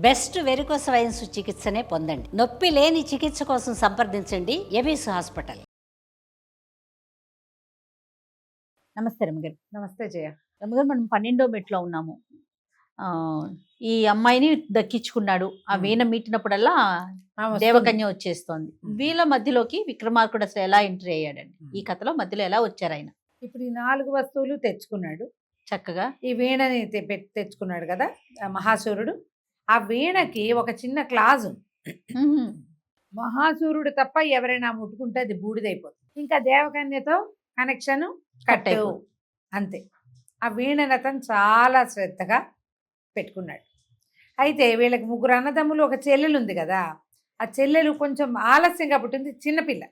Best varicose veins చికిత్సనే పొందండి. నొప్పి లేని చికిత్స కోసం సంప్రదించండి ఎవిస్ హాస్పిటల్. నమస్తే రమ్మగారు. నమస్తే జయ. రమ్మగారు, మనం 12వ మెట్లో ఉన్నాము. ఈ అమ్మాయిని దక్కించుకున్నాడు. ఆ వీణ మీటినప్పుడల్లా దేవకన్య వచ్చేస్తోంది. వీళ్ళ మధ్యలోకి విక్రమార్కుడు అసలు ఎలా ఎంట్రీ అయ్యాడండి? ఈ కథలో మధ్యలో ఎలా వచ్చారు ఆయన? ఇప్పుడు ఈ 4 వస్తువులు తెచ్చుకున్నాడు చక్కగా. ఈ వీణని తెచ్చుకున్నాడు కదా మహాసూరుడు. ఆ వీణకి ఒక చిన్న క్లాజ్ ఉంది. మహాసూరుడు తప్ప ఎవరైనా ముట్టుకుంటే అది బూడిదైపోతుంది. ఇంకా దేవకన్యతో కనెక్షన్ కట్టు అంతే. ఆ వీణని అతను చాలా శ్రద్ధగా పెట్టుకున్నాడు. అయితే వీళ్ళకి 3 అన్నదమ్ములు, ఒక చెల్లెలు ఉంది కదా. ఆ చెల్లెలు కొంచెం ఆలస్యంగా పుట్టింది, చిన్నపిల్ల.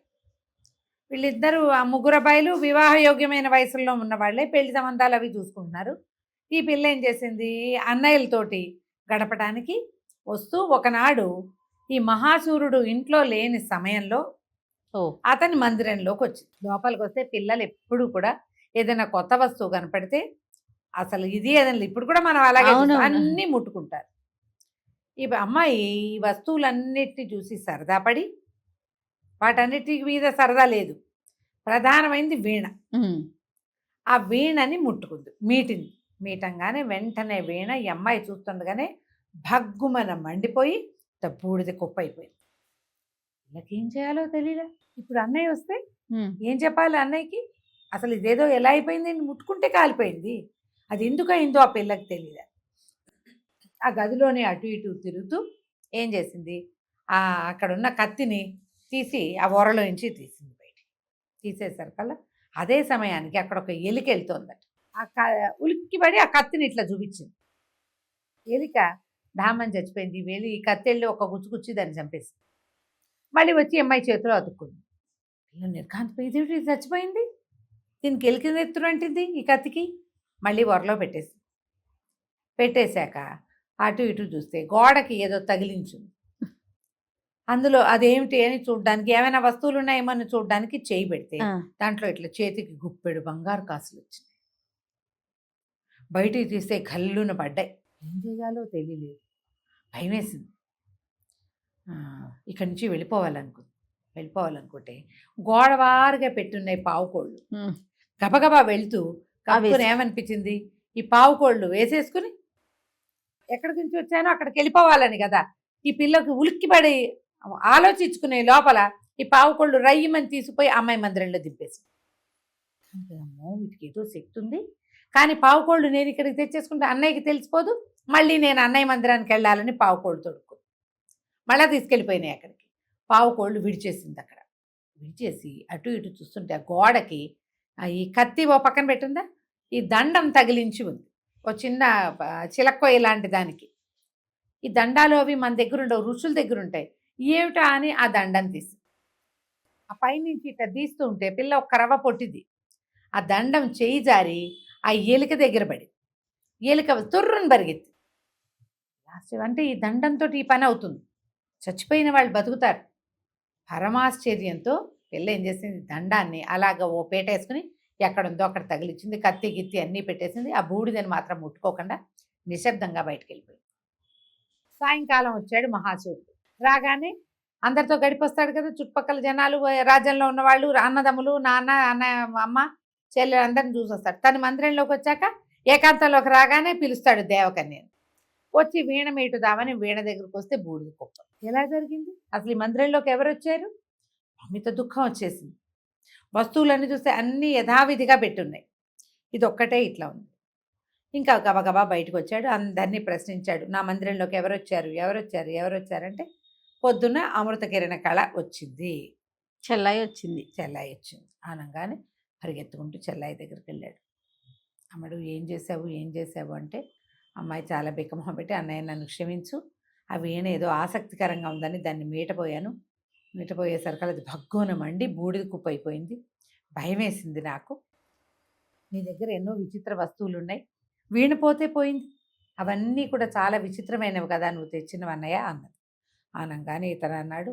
వీళ్ళిద్దరూ ఆ 3 అబ్బాయిలు వివాహయోగ్యమైన వయసులో ఉన్న వాళ్ళే, పెళ్లి సంబంధాలు అవి చూసుకుంటున్నారు. ఈ పిల్ల ఏం చేసింది, అన్నయ్యలతోటి గడపడానికి వస్తూ ఒకనాడు ఈ మహాసూరుడు ఇంట్లో లేని సమయంలో అతని మందిరంలోకి వచ్చింది. లోపలికి వస్తే పిల్లలు ఎప్పుడు కూడా ఏదైనా కొత్త వస్తువు కనపడితే అసలు ఇది ఏదైనా ఇప్పుడు కూడా మనం అలాగే అన్నీ ముట్టుకుంటారు. ఈ అమ్మాయి ఈ వస్తువులన్నిటిని చూసి సరదా పడి, వాటన్నిటి మీద సరదా లేదు, ప్రధానమైనది వీణ. ఆ వీణని ముట్టుకుంది, మీటంగానే వెంటనే వీణ ఈ అమ్మాయి చూస్తుండగానే భగ్గుమన మండిపోయి బూడిద కుప్ప అయిపోయింది. వీళ్ళకి ఏం చేయాలో తెలియలే. ఇప్పుడు అన్నయ్య వస్తే ఏం చెప్పాలి అన్నయ్యకి? అసలు ఇదేదో ఎలా అయిపోయింది, ముట్టుకుంటే కాలిపోయింది. అది ఎందుకు అయిందో ఆ పిల్లకి తెలియదు. ఆ గదిలోనే అటు ఇటు తిరుగుతూ ఏం చేసింది, అక్కడున్న కత్తిని తీసి ఆ ఓరలో నుంచి తీసింది. బయటికి తీసేసరికల్లా అదే సమయానికి అక్కడ ఒక ఎలిక వెళ్తోందట. ఉలిక్కిపడి ఆ కత్తిని ఇట్లా చూపించింది. ఎలిక డామని చచ్చిపోయింది. వెళ్ళి ఈ కత్తి వెళ్ళి ఒక గుచ్చుకుచ్చి దాన్ని చంపేసింది. మళ్ళీ వచ్చి అమ్మాయి చేతిలో అతుక్కుంది. పిల్లలు నిర్ఘాంతపోయి చచ్చిపోయింది, దీనికి ఎలికి ఎత్తునంటింది ఈ కత్తికి. మళ్ళీ వరలో పెట్టేశాక అటు ఇటు చూస్తే గోడకి ఏదో తగిలించింది. అందులో అదేమిటి అని చూడడానికి, ఏమైనా వస్తువులు ఉన్నాయేమని చూడడానికి చేయి పెడితే దాంట్లో ఇట్లా చేతికి గుప్పెడు బంగారు కాసులు వచ్చినాయి. బయటికి తీస్తే కళ్ళున పడ్డాయి. ఏం చేయాలో తెలియలేదు, భయం వేసింది. ఇక్కడి నుంచి వెళ్ళిపోవాలనుకుంటే గోడవారుగా పెట్టున్నాయి పావుకోళ్ళు. గబగబా వెళ్తూ కప్పుకుని ఏమనిపించింది, ఈ పావుకోళ్ళు వేసేసుకుని ఎక్కడి నుంచి వచ్చానో అక్కడికి వెళ్ళిపోవాలని కదా. ఈ పిల్లకి ఉలిక్కిపడి ఆలోచించుకునే లోపల ఈ పావుకోళ్ళు రయ్యమని తీసుకుపోయి అమ్మాయి మందిరంలో దింపేసి, అమ్మో వీటికి ఏదో శక్తి ఉంది, కానీ పావుకోళ్ళు నేను ఇక్కడికి తెచ్చేసుకుంటే అన్నయ్యకి తెలిసిపోదు, మళ్ళీ నేను అన్నయ్య మందిరానికి వెళ్ళాలని పావుకోళ్ళు తొడుక్కుంది. మళ్ళీ తీసుకెళ్ళిపోయినాయి అక్కడికి. పావుకోళ్ళు విడిచేసింది. అక్కడ విడిచేసి అటు ఇటు చూస్తుంటే ఆ గోడకి ఈ కత్తి ఓ పక్కన పెట్టిందా, ఈ దండం తగిలించి ఉంది, ఓ చిన్న చిలక్కొయ్య లాంటి దానికి. ఈ దండాలు అవి మన దగ్గర ఉండవు, ఋషుల దగ్గర ఉంటాయి. ఏమిటా అని ఆ దండం తీసి ఆ పైనుంచి ఇట్లా తీస్తూ ఉంటే పిల్ల ఒక రవ్వ పొట్టిది. ఆ దండం చేయి జారి ఆ ఎలిక దగ్గర పడి ఎలిక తుర్రుని బరిగెత్తి. అంటే ఈ దండంతో ఈ పని అవుతుంది, చచ్చిపోయిన వాళ్ళు బతుకుతారు. పరమాశ్చర్యంతో పిల్ల ఏం చేసింది, దండాన్ని అలాగ ఓ పేట వేసుకుని ఎక్కడుందో అక్కడ తగిలిచ్చింది. కత్తి గిత్తి అన్నీ పెట్టేసింది. ఆ బూడిదని మాత్రం ముట్టుకోకుండా నిశ్శబ్దంగా బయటకు వెళ్ళిపోయింది. సాయంకాలం వచ్చాడు మహాసూరుడు. రాగానే అందరితో గడిపొస్తాడు కదా, చుట్టుపక్కల జనాలు, రాజ్యంలో ఉన్నవాళ్ళు, అన్నదమ్ములు, నాన్న, అమ్మ, చెల్లెలు అందరిని చూసొస్తాడు. తన మందిరంలోకి వచ్చాక ఏకాంతంలోకి రాగానే పిలుస్తాడు దేవకన్యని. వచ్చి వీణ మీటుదామని వీణ దగ్గరకు వస్తే బూడిద కుప్ప. ఎలా జరిగింది అసలు? ఈ మందిరంలోకి ఎవరు వచ్చారు? అమిత దుఃఖం వచ్చేసింది. వస్తువులన్నీ చూస్తే అన్నీ యథావిధిగా పెట్టున్నాయి, ఇది ఒక్కటే ఇట్లా ఉంది. ఇంకా గబగబా బయటకు వచ్చాడు, అందరినీ ప్రశ్నించాడు. నా మందిరంలోకి ఎవరొచ్చారంటే పొద్దున్న అమృత కిరణ కళ వచ్చింది, చెల్లాయి వచ్చింది. అనగానే పరిగెత్తుకుంటూ చెల్లాయి దగ్గరికి వెళ్ళాడు. అమ్మడు ఏం చేసావు అంటే, అమ్మాయి చాలా బిక్కమొహం పెట్టి, అన్నయ్య నన్ను క్షమించు, ఆ వీణ ఏదో ఆసక్తికరంగా ఉందని దాన్ని మీటపోయేసరికి అది భగ్గున మండి బూడిద కుప్ప అయిపోయింది. భయం వేసింది నాకు. నీ దగ్గర ఎన్నో విచిత్ర వస్తువులు ఉన్నాయి, వీణ పోతే పోయింది, అవన్నీ కూడా చాలా విచిత్రమైనవి కదా నువ్వు తెచ్చినవన్నయ్య అన్నది. అనగానే ఇతను అన్నాడు,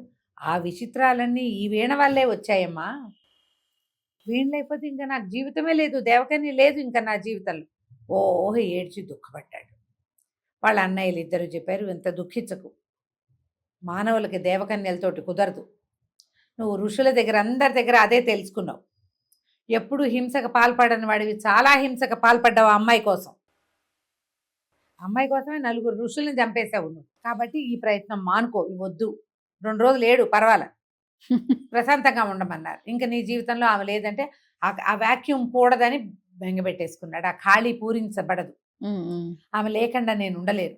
ఆ విచిత్రాలన్నీ ఈ వీణ వల్లే వచ్చాయమ్మా, వీణ లేకపోతే ఇంకా నాకు జీవితమే లేదు, దేవకన్య లేదు ఇంకా నా జీవితంలో. ఓహో ఏడ్చి దుఃఖపడ్డాడు. వాళ్ళ అన్నయ్యలు ఇద్దరు చెప్పారు, ఇంత దుఃఖించకు, మానవులకి దేవకన్యలతోటి కుదరదు, నువ్వు ఋషుల దగ్గర అందరి దగ్గర అదే తెలుసుకున్నావు, ఎప్పుడు హింసకు పాల్పడని వాడివి చాలా హింసకు పాల్పడ్డావు ఆ అమ్మాయి కోసం, అమ్మాయి కోసమే 4 ఋషుల్ని చంపేశావు నువ్వు, కాబట్టి ఈ ప్రయత్నం మానుకో, ఇవి వద్దు, 2 రోజులు ఏడు పర్వాలే, ప్రశాంతంగా ఉండమన్నారు. ఇంకా నీ జీవితంలో ఆమె లేదంటే ఆ వాక్యూమ్ కూడదని బెంగపెట్టేసుకున్నాడు. ఆ ఖాళీ పూరించబడదు, ఆమె లేకుండా నేను ఉండలేను,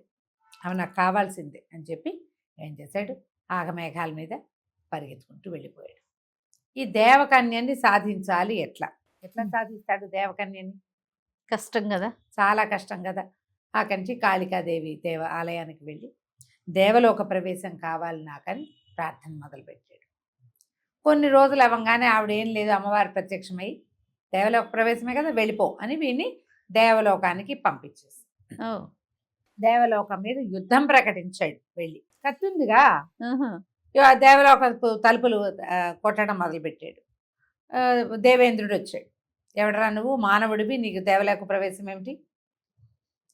ఆమె నాకు కావాల్సిందే అని చెప్పి ఏం చేశాడు, ఆగమేఘాల మీద పరిగెత్తుకుంటూ వెళ్ళిపోయాడు. ఈ దేవకన్యని సాధించాలి, ఎట్లా సాధిస్తాడు దేవకన్యని? కష్టం కదా, చాలా కష్టం కదా. అక్కడి నుంచి కాళికాదేవి ఆలయానికి వెళ్ళి దేవలోక ప్రవేశం కావాలి నాకని ప్రార్థన మొదలుపెట్టాడు. కొన్ని రోజులు అవ్వగానే ఆవిడ ఏం లేదు, అమ్మవారి ప్రత్యక్షమై దేవలోక ప్రవేశమే కదా వెళ్ళిపో అని వీడిని దేవలోకానికి పంపించేసి దేవలోకం మీద యుద్ధం ప్రకటించాడు. వెళ్ళి కత్తుందిగా దేవలోక తలుపులు కొట్టడం మొదలుపెట్టాడు. దేవేంద్రుడు వచ్చాడు, ఎవడరా నువ్వు, మానవుడివి, నీకు దేవలోక ప్రవేశం ఏమిటి,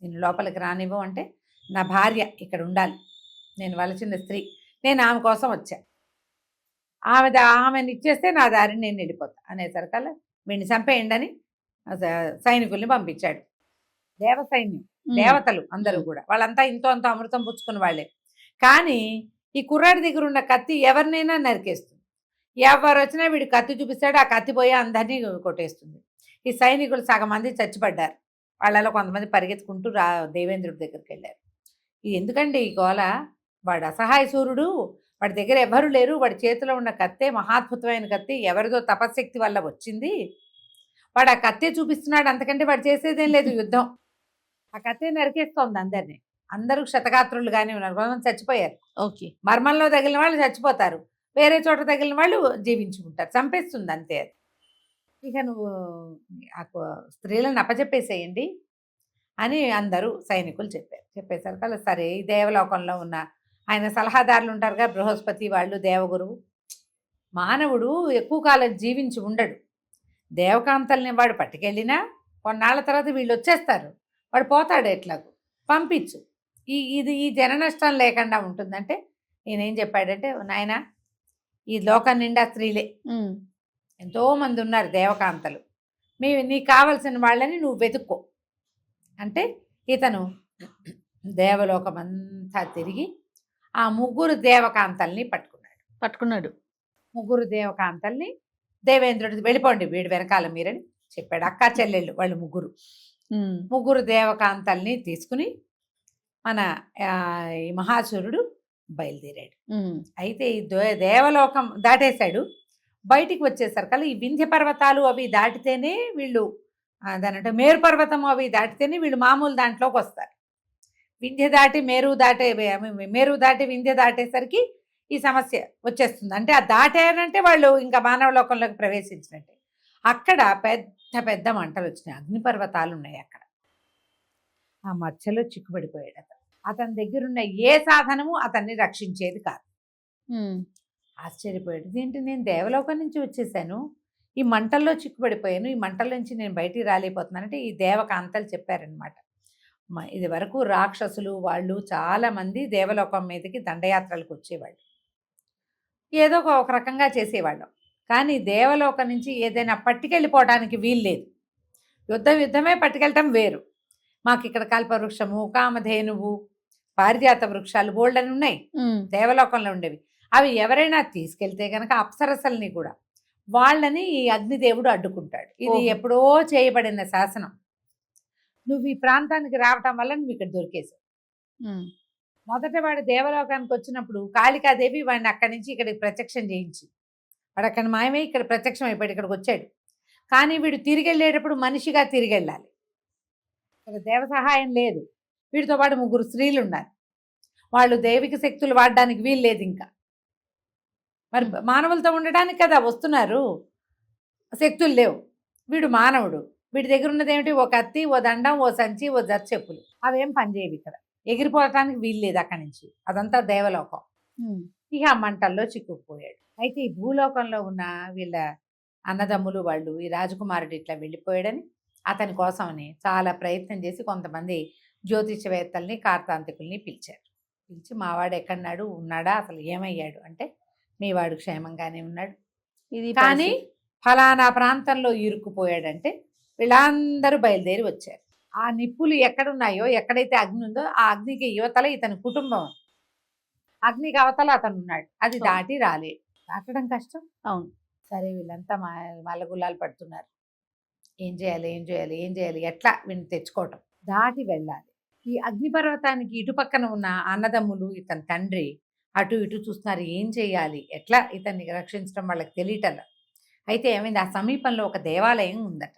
నేను లోపలికి రానివ్వు అంటే, నా భార్య ఇక్కడ ఉండాలి, నేను వలసిన స్త్రీ, నేను ఆమె కోసం వచ్చా, ఆమెను ఇచ్చేస్తే నా దారిని నేను వెళ్ళిపోతా అనేసరికల్లా వీడిని చంపేయండి అని సైనికుల్ని పంపించాడు. దేవ సైన్యం, దేవతలు అందరూ కూడా, వాళ్ళంతా ఇంతో అంత అమృతం పుచ్చుకున్న వాళ్ళే. కానీ ఈ కుర్రాడి దగ్గర ఉన్న కత్తి ఎవరినైనా నరికేస్తుంది, ఎవరు వచ్చినా వీడు కత్తి చూపిస్తాడు, ఆ కత్తి పోయి అందరినీ కొట్టేస్తుంది. ఈ సైనికులు సగం మంది చచ్చిపడ్డారు, వాళ్ళలో కొంతమంది పరిగెత్తుకుంటూ దేవేంద్రుడి దగ్గరికి వెళ్ళారు. ఇది ఎందుకండి ఈ గోల, వాడు అసహాయ సూర్యుడు, వాడి దగ్గర ఎవరు లేరు, వాడి చేతిలో ఉన్న కత్తే మహాద్భుతమైన కత్తి, ఎవరిదో తపశక్తి వల్ల వచ్చింది, వాడు ఆ కత్తే చూపిస్తున్నాడు, అంతకంటే వాడు చేసేదేం లేదు యుద్ధం, ఆ కత్తే నరికేస్తోంది అందరినీ, అందరూ క్షతగాత్రులు కానీ ఉన్నారు, కొంతమంది చచ్చిపోయారు. ఓకే, మర్మంలో తగిలిన వాళ్ళు చచ్చిపోతారు, వేరే చోట తగిలిన వాళ్ళు జీవించుకుంటారు, చంపేస్తుంది అంతే. ఇక నువ్వు స్త్రీలను అప్పచెప్పేసేయండి అని అందరూ సైనికులు చెప్పారు. చెప్పేసరికి సరే, ఈ దేవలోకంలో ఉన్న ఆయన సలహాదారులు ఉంటారు కదా, బృహస్పతి వాళ్ళు, దేవగురువు, మానవుడు ఎక్కువ కాలం జీవించి ఉండడు, దేవకాంతల్ని వాడు పట్టుకెళ్ళినా కొన్నాళ్ళ తర్వాత వీళ్ళు వచ్చేస్తారు, వాడు పోతాడు, ఎట్లాగూ పంపించు, ఈ జన నష్టం లేకుండా ఉంటుందంటే నేనేం చెప్పాడంటే, నాయన ఈ లోకం నిండా స్త్రీలే, ఎంతోమంది ఉన్నారు దేవకాంతలు, నీకు కావలసిన వాళ్ళని నువ్వు వెతుక్కో అంటే, ఇతను దేవలోకమంతా తిరిగి ఆ 3 దేవకాంతల్ని పట్టుకున్నాడు. 3 దేవకాంతల్ని దేవేంద్రుడి, వెళ్ళిపోండి వీడి వెనకాల మీరని చెప్పాడు. అక్కా చెల్లెళ్ళు వాళ్ళు 3 దేవకాంతల్ని తీసుకుని మన ఈ మహాసురుడు బయలుదేరాడు. అయితే ఈ దేవలోకం దాటేశాడు, బయటికి వచ్చేసరికల్లా ఈ వింధ్య పర్వతాలు అవి దాటితేనే వీళ్ళు, దానంటే మేరు పర్వతం అవి దాటితేనే వీళ్ళు మామూలు దాంట్లోకి వస్తారు. వింధ్య దాటి మేరు దాటి వింధ్య దాటేసరికి ఈ సమస్య వచ్చేస్తుంది. అంటే ఆ దాటారంటే వాళ్ళు ఇంకా మానవలోకంలోకి ప్రవేశించినట్టే. అక్కడ పెద్ద పెద్ద మంటలు వచ్చినాయి, అగ్నిపర్వతాలు ఉన్నాయి అక్కడ. ఆ మధ్యలో చిక్కుబడిపోయాడు అతని దగ్గరున్న ఏ సాధనము అతన్ని రక్షించేది కాదు. ఆశ్చర్యపోయాడు, ఏంటి నేను దేవలోకం నుంచి వచ్చేసాను, ఈ మంటల్లో చిక్కుబడిపోయాను, ఈ మంటల నుంచి నేను బయటికి రాలేకపోతున్నానంటే ఈ దేవకాంతలు చెప్పారనమాట. ఇది వరకు రాక్షసులు వాళ్ళు చాలామంది దేవలోకం మీదకి దండయాత్రలకు వచ్చేవాళ్ళు, ఏదో ఒక రకంగా చేసేవాళ్ళం. కానీ దేవలోకం నుంచి ఏదైనా పట్టుకెళ్ళిపోవడానికి వీలు లేదు, యుద్ధమే పట్టుకెళ్ళటం వేరు. మాకు ఇక్కడ కల్పవృక్షము, కామధేనువు, పారిజాత వృక్షాలు బోల్డని ఉన్నాయి దేవలోకంలో ఉండేవి. అవి ఎవరైనా తీసుకెళ్తే కనుక అప్సరసల్ని కూడా వాళ్ళని ఈ అగ్నిదేవుడు అడ్డుకుంటాడు. ఇది ఎప్పుడో చేయబడిన శాసనం. నువ్వు ఈ ప్రాంతానికి రావటం వల్ల నువ్వు ఇక్కడ దొరికేసావు. మొదట వాడు దేవలోకానికి వచ్చినప్పుడు కాళికాదేవి వాడిని అక్కడి నుంచి ఇక్కడికి ప్రత్యక్షం చేయించి, వాడు అక్కడ మాయమై ఇక్కడ ప్రత్యక్షం అయిపోయాడు, ఇక్కడికి వచ్చాడు. కానీ వీడు తిరిగి వెళ్ళేటప్పుడు మనిషిగా తిరిగి వెళ్ళాలి, ఇక్కడ దేవ సహాయం లేదు. వీడితో పాటు 3 స్త్రీలు ఉన్నారు, వాళ్ళు దైవిక శక్తులు వాడడానికి వీలు లేదు. ఇంకా మరి మానవులతో ఉండడానికి కదా వస్తున్నారు, శక్తులు లేవు. వీడు మానవుడు, వీడి దగ్గర ఉన్నది ఏమిటి, ఓ కత్తి, ఓ దండం, ఓ సంచి, ఓ జత చెప్పులు, అవేం పనిచేయవు. ఇక్కడ ఎగిరిపోవటానికి వీలు లేదు అక్కడి నుంచి, అదంతా దేవలోకం. ఇక ఆ మంటల్లో చిక్కుకుపోయాడు. అయితే ఈ భూలోకంలో ఉన్న వీళ్ళ అన్నదమ్ములు వాళ్ళు, ఈ రాజకుమారుడు ఇట్లా వెళ్ళిపోయాడని అతని కోసమని చాలా ప్రయత్నం చేసి కొంతమంది జ్యోతిషవేత్తల్ని కార్తాంతికుల్ని పిలిచారు. పిలిచి మావాడు ఎక్కడున్నాడు, ఉన్నాడా, అసలు ఏమయ్యాడు అంటే మీ వాడు క్షేమంగానే ఉన్నాడు, ఇది కానీ ఫలానా ప్రాంతంలో ఇరుక్కుపోయాడంటే వీళ్ళందరూ బయలుదేరి వచ్చారు. ఆ నిప్పులు ఎక్కడున్నాయో, ఎక్కడైతే అగ్ని ఉందో ఆ అగ్నికి యువతల ఇతని కుటుంబం, అగ్నికి అవతల అతను ఉన్నాడు. అది దాటి రాలే, దాటడం కష్టం. అవును. సరే వీళ్ళంతా మల్లగుల్లాలు పడుతున్నారు. ఏం చేయాలి, ఏం చేయాలి, ఏం చేయాలి, ఎట్లా వీడిని తెచ్చుకోవటం, దాటి వెళ్ళాలి. ఈ అగ్నిపర్వతానికి ఇటు పక్కన ఉన్న అన్నదమ్ములు, ఇతని తండ్రి అటు ఇటు చూస్తున్నారు. ఏం చేయాలి, ఎట్లా ఇతన్ని రక్షించడం వాళ్ళకి తెలియటల. అయితే ఏమైంది, ఆ సమీపంలో ఒక దేవాలయం ఉందట.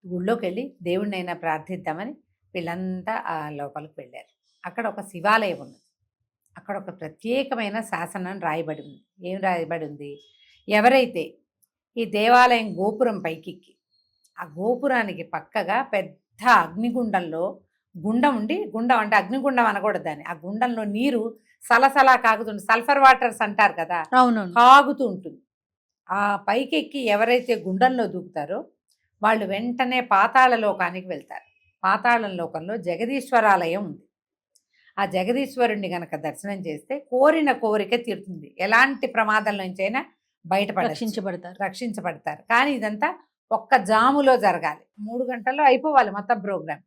గుళ్ళోకి వెళ్ళి దేవుడినైనా ప్రార్థిద్దామని వీళ్ళంతా ఆ లోపలికి వెళ్ళారు. అక్కడ ఒక శివాలయం ఉంది. అక్కడ ఒక ప్రత్యేకమైన శాసనం రాయబడి ఉంది. ఏం రాయబడి ఉంది, ఎవరైతే ఈ దేవాలయం గోపురం పైకెక్కి ఆ గోపురానికి పక్కగా పెద్ద అగ్నిగుండంలో గుండం ఉండి, గుండం అంటే అగ్నిగుండం అనకూడదు దాన్ని, ఆ గుండంలో నీరు సలసలా కాగుతుంది, సల్ఫర్ వాటర్స్ అంటారు కదా, అవునవును. కాగుతూ ఉంటుంది. ఆ పైకెక్కి ఎవరైతే గుండంలో దూకుతారో వాళ్ళు వెంటనే పాతాళ లోకానికి వెళ్తారు. పాతాళ లోకంలో జగదీశ్వరాలయం ఉంది. ఆ జగదీశ్వరుణ్ణి గనక దర్శనం చేస్తే కోరిన కోరిక తీరుతుంది. ఎలాంటి ప్రమాదం నుంచైనా రక్షించబడతారు. కానీ ఇదంతా ఒక్క జాములో జరగాలి, 3 గంటల్లో అయిపోవాలి మొత్తం ప్రోగ్రాం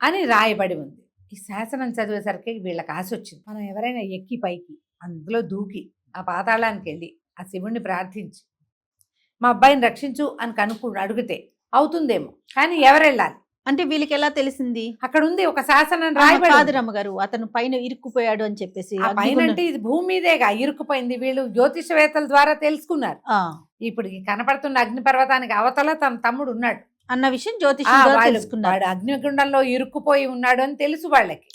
అని రాయబడి ఉంది. ఈ శాసనం చదివేసరికి వీళ్ళకి ఆశ వచ్చింది. మనం ఎవరైనా ఎక్కి పైకి అందులో దూకి ఆ పాతాళానికి వెళ్ళి ఆ శివుణ్ణి ప్రార్థించి మా అబ్బాయిని రక్షించు అని అడిగితే అవుతుందేమో. కానీ ఎవరు వెళ్ళాలి అంటే వీళ్ళకి ఎలా తెలిసింది? అక్కడ ఉంది ఒక శాసనం రాయబడి. కాదు రమ్మగారు, అతను పైన ఇరుక్కుపోయాడు అని చెప్పేసి. పైన అంటే ఇది భూమి మీదేగా ఇరుక్కుపోయింది. వీళ్ళు జ్యోతిషవేత్తల ద్వారా తెలుసుకున్నారు. ఇప్పుడు ఈ కనపడుతున్న అగ్నిపర్వతానికి అవతల తన తమ్ముడు ఉన్నాడు అన్న విషయం జ్యోతిషుడు అగ్నిగుండంలో ఇరుక్కుపోయి ఉన్నాడు అని తెలుసు వాళ్ళకి,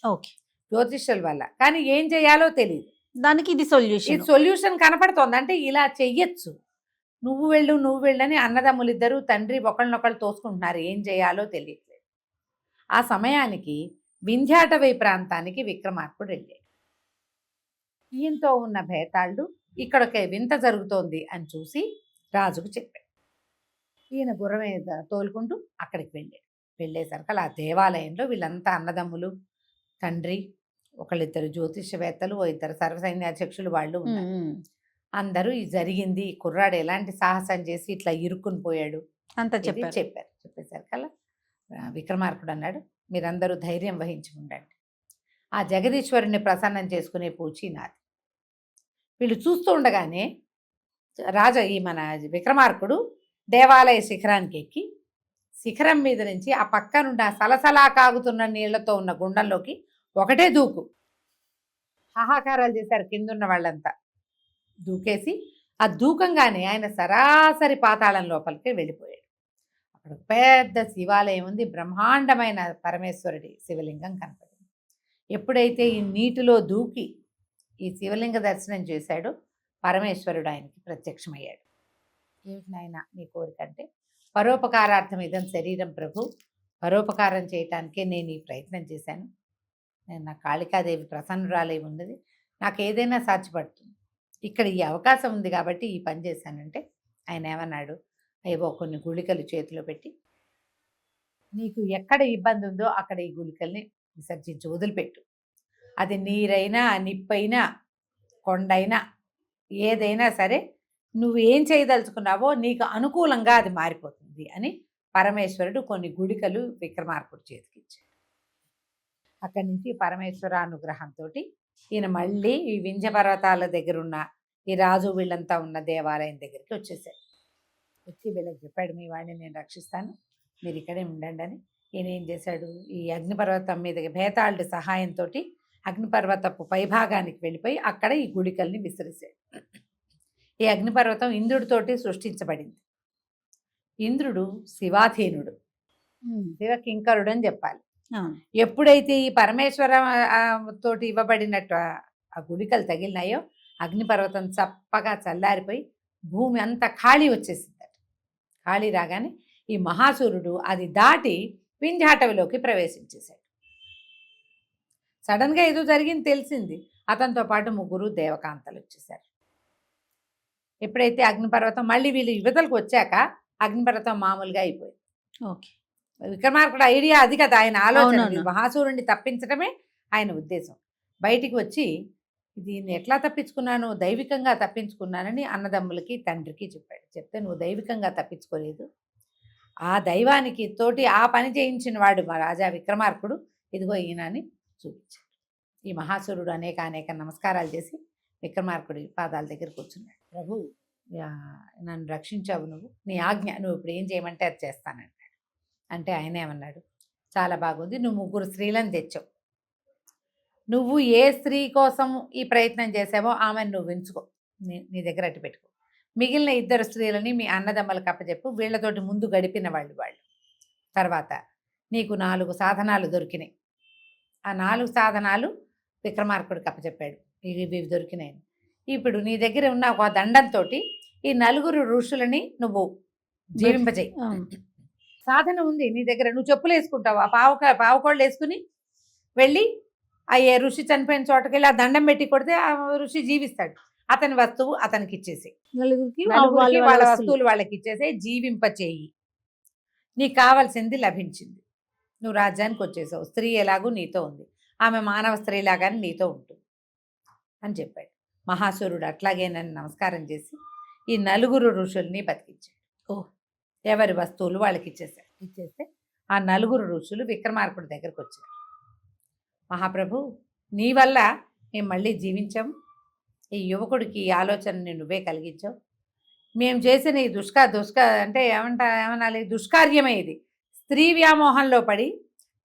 జ్యోతిష్యుల వల్ల. కానీ ఏం చేయాలో తెలియదు. దానికి ఇది సొల్యూషన్ కనపడుతోంది. అంటే ఇలా చెయ్యొచ్చు, నువ్వు వెళ్ళు అని అన్నదమ్ములు ఇద్దరు తండ్రి ఒకళ్ళనొకళ్ళు తోసుకుంటున్నారు. ఏం చేయాలో తెలియట్లేదు. ఆ సమయానికి వింధ్యాటవీ ప్రాంతానికి విక్రమార్కుడు వెళ్ళాడు. ఈయంతో ఉన్న భేతాళుడు ఇక్కడ ఒక వింత జరుగుతోంది అని చూసి రాజుకు చెప్పాడు. ఈయన గుర్రం మీద తోలుకుంటూ అక్కడికి వెళ్ళాడు. వెళ్ళేసరికి ఆ దేవాలయంలో వీళ్ళంతా అన్నదమ్ములు, తండ్రి, ఒకళ్ళిద్దరు జ్యోతిషవేత్తలు, 2 సర్వసైన్యాధ్యక్షులు వాళ్ళు ఉన్నారు. అందరూ ఇది జరిగింది, ఈ కుర్రాడు ఎలాంటి సాహసం చేసి ఇట్లా ఇరుక్కుని పోయాడు అంతా చెప్పారు. చెప్పేసరికల్లా విక్రమార్కుడు అన్నాడు, మీరందరూ ధైర్యం వహించి ఉండండి, ఆ జగదీశ్వరుని ప్రసన్నం చేసుకునే పూచి నాది. వీళ్ళు చూస్తూ ఉండగానే ఈ మన విక్రమార్కుడు దేవాలయ శిఖరానికి ఎక్కి శిఖరం మీద నుంచి ఆ పక్క నుండి ఆ సలసలా కాగుతున్న నీళ్లతో ఉన్న గుండంలోకి ఒకటే దూకు. హాహాకారాలు చేశారు కిందున్న వాళ్ళంతా. దూకేసి ఆ దూకంగానే ఆయన సరాసరి పాతాళం లోపలికి వెళ్ళిపోయాడు. అక్కడ పెద్ద శివాలయం ఉంది, బ్రహ్మాండమైన పరమేశ్వరుడి శివలింగం కనపడింది. ఎప్పుడైతే ఈ నీటిలో దూకి ఈ శివలింగ దర్శనం చేశాడో పరమేశ్వరుడు ఆయనకి ప్రత్యక్షమయ్యాడు. ఏమిటి నాయన నీ కోరిక అంటే, పరోపకారార్థం ఇదం శరీరం ప్రభు, పరోపకారం చేయటానికే నేను ఈ ప్రయత్నం చేశాను. నేను నా కాళికాదేవి ప్రసన్నురాలై ఉన్నది, నాకు ఏదైనా సాధ్యపడుతుంది, ఇక్కడ ఈ అవకాశం ఉంది కాబట్టి ఈ పని చేశానంటే ఆయన ఏమన్నాడు, ఏవో కొన్ని గుళికలు చేతిలో పెట్టి నీకు ఎక్కడ ఇబ్బంది ఉందో అక్కడ ఈ గుళికల్ని విసర్జించి వదిలిపెట్టు. అది నీరైనా, నిప్పైనా, కొండైనా, ఏదైనా సరే నువ్వు ఏం చేయదలుచుకున్నావో నీకు అనుకూలంగా అది మారిపోతుంది అని పరమేశ్వరుడు కొన్ని గుళికలు విక్రమార్కుడు చేతికిచ్చాడు. అక్కడి నుంచి పరమేశ్వర అనుగ్రహంతో ఈయన మళ్ళీ ఈ వింధ్య పర్వతాల దగ్గర ఉన్న ఈ రాజు వీళ్ళంతా ఉన్న దేవాలయం దగ్గరికి వచ్చేసాడు. వచ్చి వీళ్ళకి చెప్పాడు, మీ వాడిని నేను రక్షిస్తాను, మీరు ఇక్కడే ఉండండి అని. ఈయన ఏం చేశాడు, ఈ అగ్నిపర్వతం మీద భేతాళుడి సహాయంతో అగ్నిపర్వతపు పైభాగానికి వెళ్ళిపోయి అక్కడ ఈ గుళికల్ని విసిరిశాడు. ఈ అగ్నిపర్వతం ఇంద్రుడితోటి సృష్టించబడింది. ఇంద్రుడు శివాధీనుడు, శివకింకరుడు అని చెప్పాలి. ఎప్పుడైతే ఈ పరమేశ్వర తోటి ఇవ్వబడినట్టు ఆ గుళికలు తగిలినాయో అగ్నిపర్వతం చప్పగా చల్లారిపోయి భూమి అంతా ఖాళీ వచ్చేసిందట. ఖాళీ రాగానే ఈ మహాసూరుడు అది దాటి వింధ్యాటవిలోకి ప్రవేశించేశాడు. సడన్గా ఏదో జరిగింది తెలిసింది. అతనితో పాటు 3 దేవకాంతలు వచ్చేసారు. ఎప్పుడైతే అగ్నిపర్వతం మళ్ళీ వీళ్ళు యువతలకు వచ్చాక అగ్నిపర్వతం మామూలుగా అయిపోయింది. విక్రమార్కుడు ఐడియా అది కదా, ఆయన ఆలోచన. అవునవును. ఈ మహాసూరుణ్ణి తప్పించడమే ఆయన ఉద్దేశం. బయటికి వచ్చి దీన్ని ఎట్లా తప్పించుకున్నాను, దైవికంగా తప్పించుకున్నానని అన్నదమ్ములకి తండ్రికి చెప్పాడు. చెప్తే నువ్వు దైవికంగా తప్పించుకోలేదు, ఆ దైవానికి తోటి ఆ పని చేయించిన వాడు మా రాజా విక్రమార్కుడు, ఇదిగో ఈయన అని చూపించాడు. ఈ మహాసురుడు అనేక అనేక నమస్కారాలు చేసి విక్రమార్కుడి పాదాల దగ్గర కూర్చున్నాడు. ప్రభు, నన్ను రక్షించావు, నువ్వు నీ ఆజ్ఞ, నువ్వు ఇప్పుడు ఏం చేయమంటే అది చేస్తానన్నాడు. అంటే ఆయన ఏమన్నాడు, చాలా బాగుంది, నువ్వు 3 స్త్రీలను తెచ్చావు, నువ్వు ఏ స్త్రీ కోసం ఈ ప్రయత్నం చేసావో ఆమెను నువ్వు ఎంచుకో, నీ దగ్గర అట్టు పెట్టుకో. మిగిలిన 2 స్త్రీలని మీ అన్నదమ్మలకు అప్పచెప్పు, వీళ్ళతోటి ముందు గడిపిన వాళ్ళు. తర్వాత నీకు 4 సాధనాలు దొరికినాయి. ఆ 4 సాధనాలు విక్రమార్కుడికి అప్పచెప్పాడు, ఇవి దొరికినాయి. ఇప్పుడు నీ దగ్గర ఉన్న ఒక దండంతో ఈ 4 ఋషులని నువ్వు జీవింపజేయి. సాధన ఉంది నీ దగ్గర, నువ్వు చెప్పులు వేసుకుంటావు, ఆ పావుకోళ్ళు వేసుకుని వెళ్ళి ఆ ఏ ఋషి చనిపోయిన చోటకి వెళ్ళి ఆ దండం పెట్టి కొడితే ఆ ఋషి జీవిస్తాడు. అతని వస్తువు అతనికి ఇచ్చేసి, నలుగురికి వాళ్ళ వస్తువులు వాళ్ళకి ఇచ్చేసి జీవింపచేయి. నీకు కావాల్సింది లభించింది, నువ్వు రాజ్యానికి వచ్చేసావు, స్త్రీ ఎలాగూ నీతో ఉంది, ఆమె మానవ స్త్రీలాగానే నీతో ఉంటుంది అని చెప్పాడు. మహాసురుడు అట్లాగే నన్ను నమస్కారం చేసి ఈ 4 ఋషుల్ని బతికించాడు. ఎవరి వస్తువులు వాళ్ళకి ఇచ్చేస్తే ఆ 4 ఋషులు విక్రమార్కుడి దగ్గరకు వచ్చారు. మహాప్రభు, నీ వల్ల మేము మళ్ళీ జీవించాము, ఈ యువకుడికి ఈ ఆలోచనని నువ్వే కలిగించావు, మేము చేసిన ఈ అంటే ఏమనాలి, దుష్కార్యమే ఇది. స్త్రీ వ్యామోహంలో పడి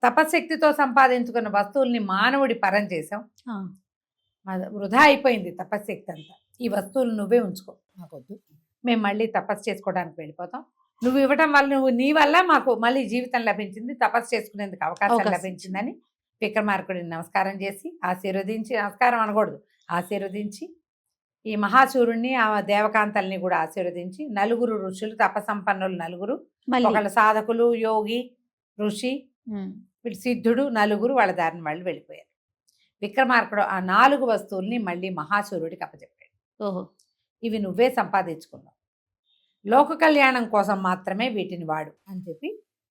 తపశక్తితో సంపాదించుకున్న వస్తువుల్ని మానవుడి పరం చేసాం, వృధా అయిపోయింది తపశక్తి అంతా, ఈ వస్తువులు నువ్వే ఉంచుకో, మాకొద్దు, మేము మళ్ళీ తపస్సు చేసుకోవడానికి వెళ్ళిపోతాం, నువ్వు ఇవ్వటం వల్ల నీ వల్ల మాకు మళ్ళీ జీవితం లభించింది, తపస్సు చేసుకునేందుకు అవకాశం లభించిందని విక్రమార్కుడిని నమస్కారం చేసి ఆశీర్వదించి, నమస్కారం అనకూడదు, ఆశీర్వదించి ఈ మహాసూరుణ్ణి ఆ దేవకాంతల్ని కూడా ఆశీర్వదించి 4 ఋషులు, తపసంపన్నులు 4, ఒకళ్ళ సాధకులు, యోగి, ఋషి, వీళ్ళు సిద్ధుడు, 4 వాళ్ళ దారిని వాళ్ళు వెళ్ళిపోయారు. విక్రమార్కుడు ఆ 4 వస్తువుల్ని మళ్ళీ మహాసూరుడికి అప్పచెప్పాడు. ఇవి నువ్వే సంపాదించుకున్నావు, లోక కళ్యాణం కోసం మాత్రమే వీటిని వాడు అని చెప్పి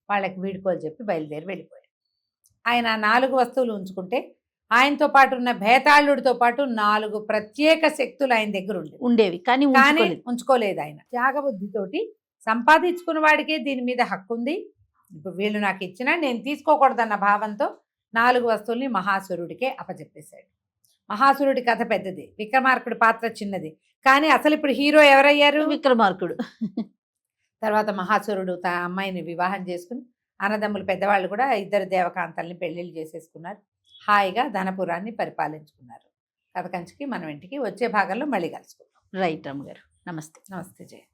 వాళ్ళకి వీడుకోలు చెప్పి బయలుదేరి వెళ్ళిపోయాడు. ఆయన 4 వస్తువులు ఉంచుకుంటే ఆయనతో పాటు ఉన్న భేతాళుడితో పాటు 4 ప్రత్యేక శక్తులు ఆయన దగ్గర ఉండేవి, కానీ ఉంచుకోలేదు. ఆయన త్యాగబుద్ధితోటి సంపాదించుకున్న వాడికే దీని మీద హక్కు ఉంది, ఇప్పుడు వీళ్ళు నాకు ఇచ్చినా నేను తీసుకోకూడదన్న భావంతో 4 వస్తువుల్ని మహాసురుడికే అప్పచెప్పేశాడు. మహాసురుడి కథ పెద్దది, విక్రమార్కుడి పాత్ర చిన్నది, కానీ అసలు ఇప్పుడు హీరో ఎవరయ్యారు, విక్రమార్కుడు. తర్వాత మహాసురుడు తన అమ్మాయిని వివాహం చేసుకుని అన్నదమ్ములు పెద్దవాళ్ళు కూడా 2 దేవకాంతల్ని పెళ్లిళ్ళు చేసేసుకున్నారు, హాయిగా ధనపురాన్ని పరిపాలించుకున్నారు. కథ కంచికి మనం ఇంటికి వచ్చే భాగంలో మళ్ళీ కలుసుకుందాం. రైట్ రమ్మ గారు, నమస్తే. నమస్తే జయ.